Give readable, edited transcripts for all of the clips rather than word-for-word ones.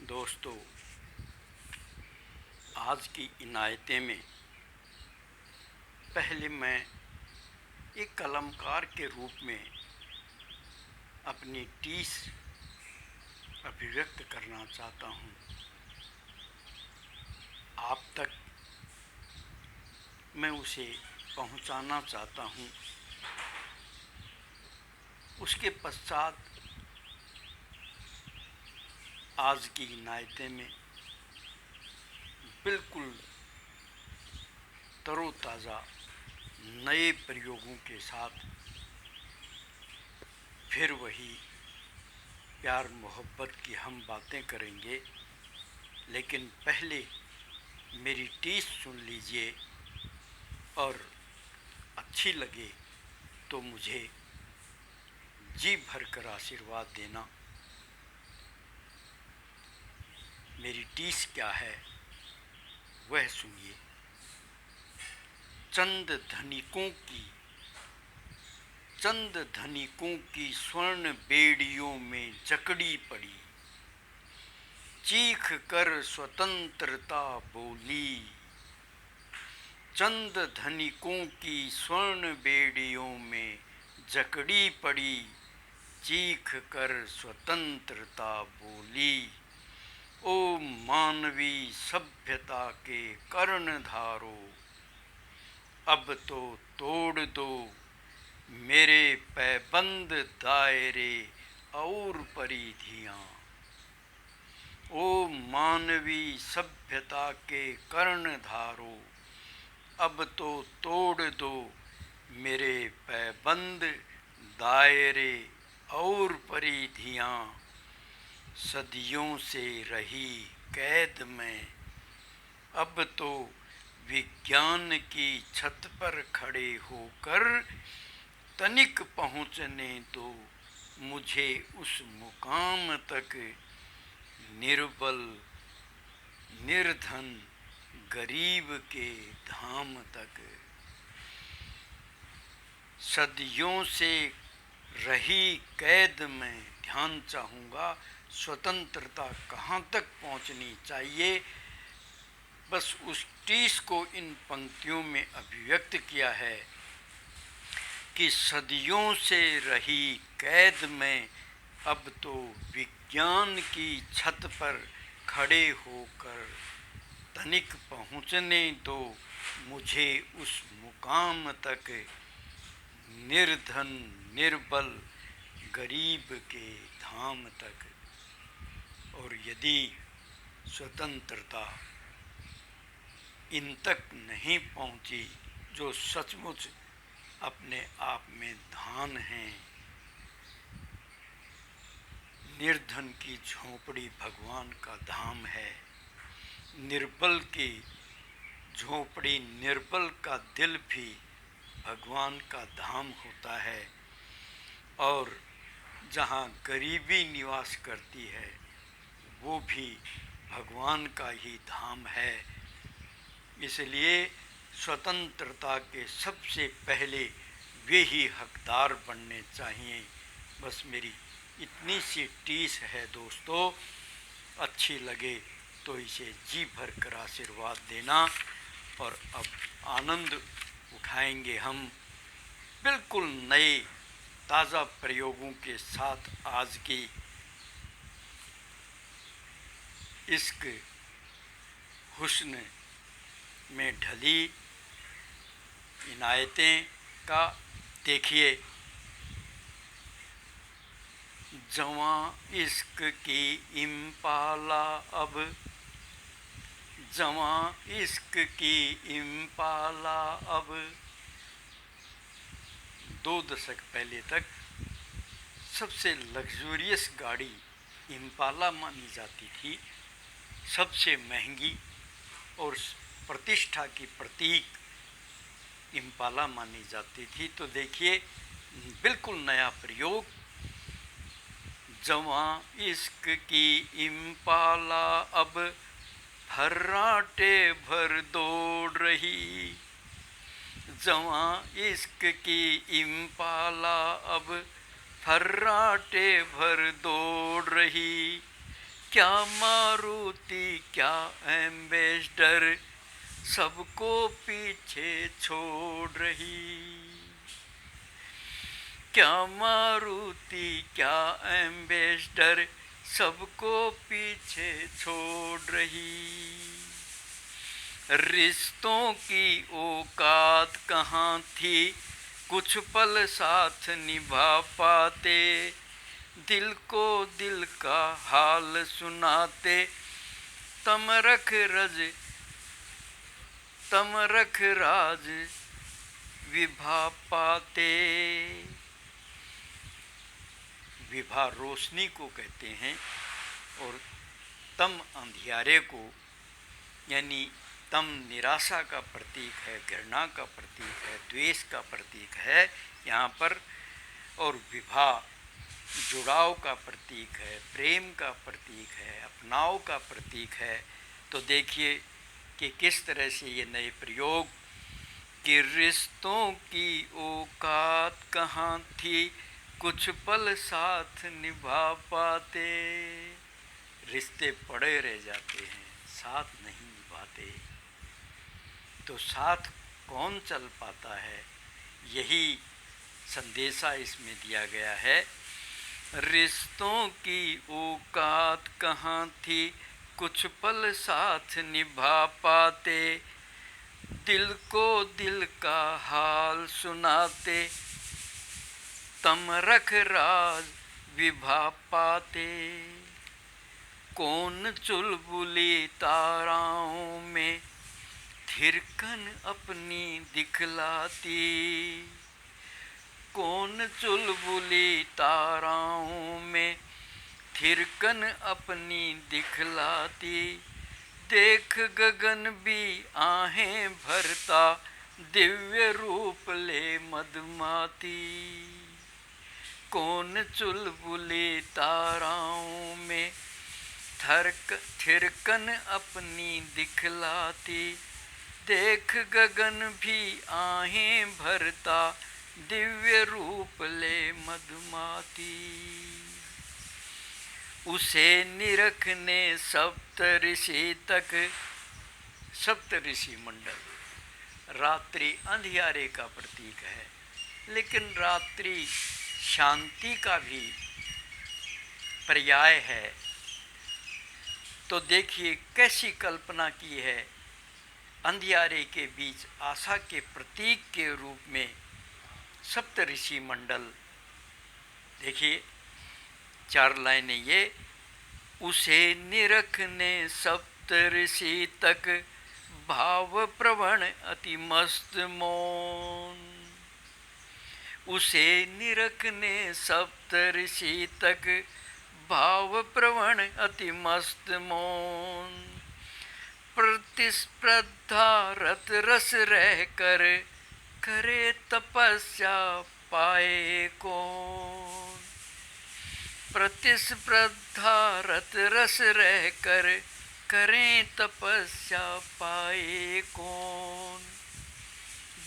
दोस्तों, आज की इनायतें में पहले मैं एक कलमकार के रूप में अपनी टीस अभिव्यक्त करना चाहता हूँ। आप तक मैं उसे पहुँचाना चाहता हूँ। उसके पश्चात आज की इनायतें में बिल्कुल तरोताज़ा नए प्रयोगों के साथ फिर वही प्यार मोहब्बत की हम बातें करेंगे। लेकिन पहले मेरी टीस सुन लीजिए और अच्छी लगे तो मुझे जी भरकर आशीर्वाद देना। मेरी टीस क्या है वह सुनिए। चंद धनिकों की स्वर्ण बेड़ियों में जकड़ी पड़ी, चीख कर स्वतंत्रता बोली। चंद धनिकों की स्वर्ण बेड़ियों में जकड़ी पड़ी, चीख कर स्वतंत्रता बोली। ओ मानवी सभ्यता के कर्णधारो, अब तो तोड़ दो मेरे पैबंद दायरे और परिधियाँ। ओ मानवी सभ्यता के कर्णधारो, अब तो तोड़ दो मेरे पैबंद दायरे और परिधियाँ। सदियों से रही कैद में, अब तो विज्ञान की छत पर खड़े होकर तनिक पहुँचने दो मुझे उस मुकाम तक, निर्बल निर्धन गरीब के धाम तक। सदियों से रही कैद में, ध्यान चाहूँगा स्वतंत्रता कहाँ तक पहुँचनी चाहिए। बस उस टीस को इन पंक्तियों में अभिव्यक्त किया है कि सदियों से रही कैद में, अब तो विज्ञान की छत पर खड़े होकर तनिक पहुँचने दो मुझे उस मुकाम तक, निर्धन निर्बल गरीब के धाम तक। और यदि स्वतंत्रता इन तक नहीं पहुँची जो सचमुच अपने आप में धान हैं, निर्धन की झोंपड़ी भगवान का धाम है, निर्बल की झोंपड़ी निर्बल का दिल भी भगवान का धाम होता है, और जहाँ गरीबी निवास करती है वो भी भगवान का ही धाम है। इसलिए स्वतंत्रता के सबसे पहले वे ही हकदार बनने चाहिए। बस मेरी इतनी सी टीस है दोस्तों, अच्छी लगे तो इसे जी भर कर आशीर्वाद देना। और अब आनंद उठाएंगे हम बिल्कुल नए ताज़ा प्रयोगों के साथ आज की इश्क हुस्न में ढली इनायतें का। देखिए, जवां इश्क की इम्पाला अब, जवां इश्क की इम्पाला अब। 2 दशक पहले तक सबसे लग्जूरियस गाड़ी इम्पाला मानी जाती थी, सबसे महंगी और प्रतिष्ठा की प्रतीक इम्पाला मानी जाती थी। तो देखिए बिल्कुल नया प्रयोग, जवां इश्क की इम्पाला अब फर्राटे भर दौड़ रही। जवां इश्क की इम्पाला अब फर्राटे भर दौड़ रही। क्या मारुति क्या एम्बेसडर सबको पीछे छोड़ रही। क्या मारुति क्या एम्बेसडर सबको पीछे छोड़ रही। रिश्तों की औकात कहाँ थी, कुछ पल साथ निभा पाते, दिल को दिल का हाल सुनाते, तम रख राज विभा पाते। विभा रोशनी को कहते हैं और तम अंधियारे को, यानी तम निराशा का प्रतीक है, घृणा का प्रतीक है, द्वेष का प्रतीक है यहाँ पर, और विभा जुड़ाव का प्रतीक है, प्रेम का प्रतीक है, अपनाव का प्रतीक है। तो देखिए कि किस तरह से ये नए प्रयोग कि रिश्तों की औकात कहाँ थी, कुछ पल साथ निभा पाते। रिश्ते पड़े रह जाते हैं, साथ नहीं निभाते। तो साथ कौन चल पाता है, यही संदेशा इसमें दिया गया है। रिश्तों की औकात कहाँ थी, कुछ पल साथ निभा पाते, दिल को दिल का हाल सुनाते, तम रख राज विभा पाते। कौन चुलबुली ताराओं में थिरकन अपनी दिखलाती, कौन चुलबुली ताराओं में थिरकन अपनी दिखलाती, देख गगन भी आहें भरता, दिव्य रूप ले मधुमाती। कौन चुलबुली ताराओं में थिरकन अपनी दिखलाती, देख गगन भी आहें भरता, दिव्य रूप ले मधुमाती। उसे निरखने सप्तऋषि तक, सप्तऋषि मंडल रात्रि अंधियारे का प्रतीक है, लेकिन रात्रि शांति का भी पर्याय है। तो देखिए कैसी कल्पना की है, अंधियारे के बीच आशा के प्रतीक के रूप में सप्तऋषि मंडल। देखिए 4 लाइनें ये, उसे निरखने सप्तऋषि तक, भाव प्रवण अति मस्त मौन। उसे निरखने सप्तऋषि तक, भाव प्रवण अति मस्त मौन। प्रतिस्पर्धा रत रस रह कर, करे तपस्या पाए कौन। प्रतिस्पर्धा रत रस रह कर, करें तपस्या पाए कौन।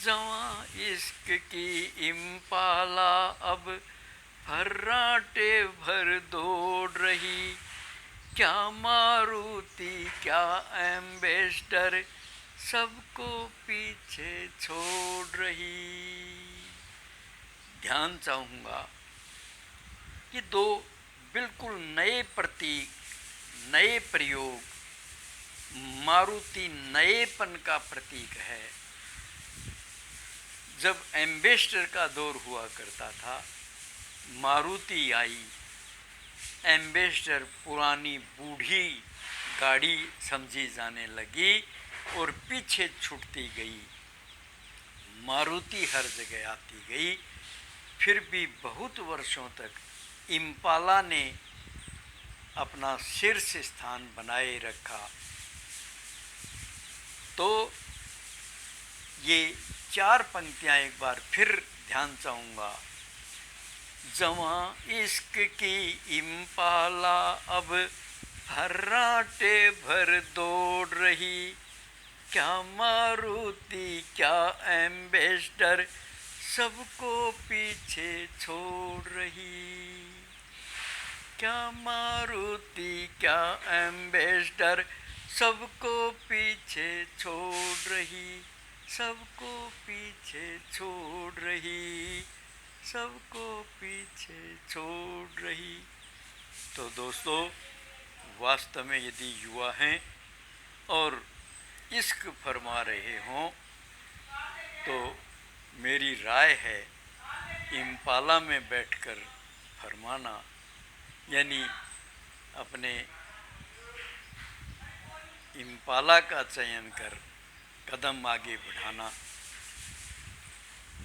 जवां इश्क की इम्पाला अब फर्राटे भर दौड़ रही, क्या मारुति क्या एम्बेसडर सबको पीछे छोड़ रही। ध्यान चाहूँगा कि 2 बिल्कुल नए प्रतीक, नए प्रयोग। मारुति नएपन का प्रतीक है। जब एम्बेसडर का दौर हुआ करता था, मारुति आई, एम्बेसडर पुरानी बूढ़ी गाड़ी समझी जाने लगी और पीछे छूटती गई। मारुति हर जगह आती गई, फिर भी बहुत वर्षों तक इम्पाला ने अपना शीर्ष स्थान बनाए रखा। तो ये 4 पंक्तियां एक बार फिर ध्यान चाहूँगा। जवां इश्क की इम्पाला अब फर्राटे भर दौड़ रही, क्या मारुति क्या एम्बेसडर सबको पीछे छोड़ रही। क्या मारुति क्या एम्बेसडर, सबको पीछे छोड़ रही, सबको पीछे छोड़ रही, सबको पीछे छोड़ रही। तो दोस्तों, वास्तव में यदि युवा हैं और इश्क फरमा रहे हों तो मेरी राय है इम्पाला में बैठकर फरमाना, यानी अपने इम्पाला का चयन कर कदम आगे बढ़ाना।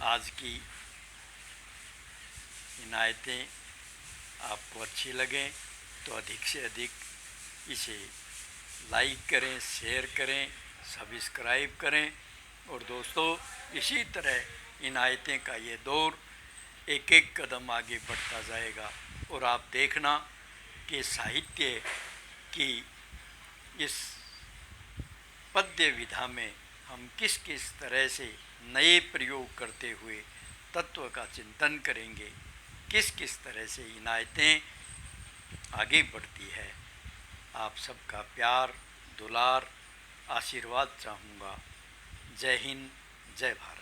आज की इनायतें आपको अच्छी लगें तो अधिक से अधिक इसे लाइक करें, शेयर करें, सब्सक्राइब करें। और दोस्तों, इसी तरह इनायतें का ये दौर एक एक कदम आगे बढ़ता जाएगा और आप देखना कि साहित्य की इस पद्य विधा में हम किस किस तरह से नए प्रयोग करते हुए तत्व का चिंतन करेंगे, किस किस तरह से इनायतें आगे बढ़ती है। आप सबका प्यार, दुलार, आशीर्वाद चाहूँगा। जय हिंद, जय भारत।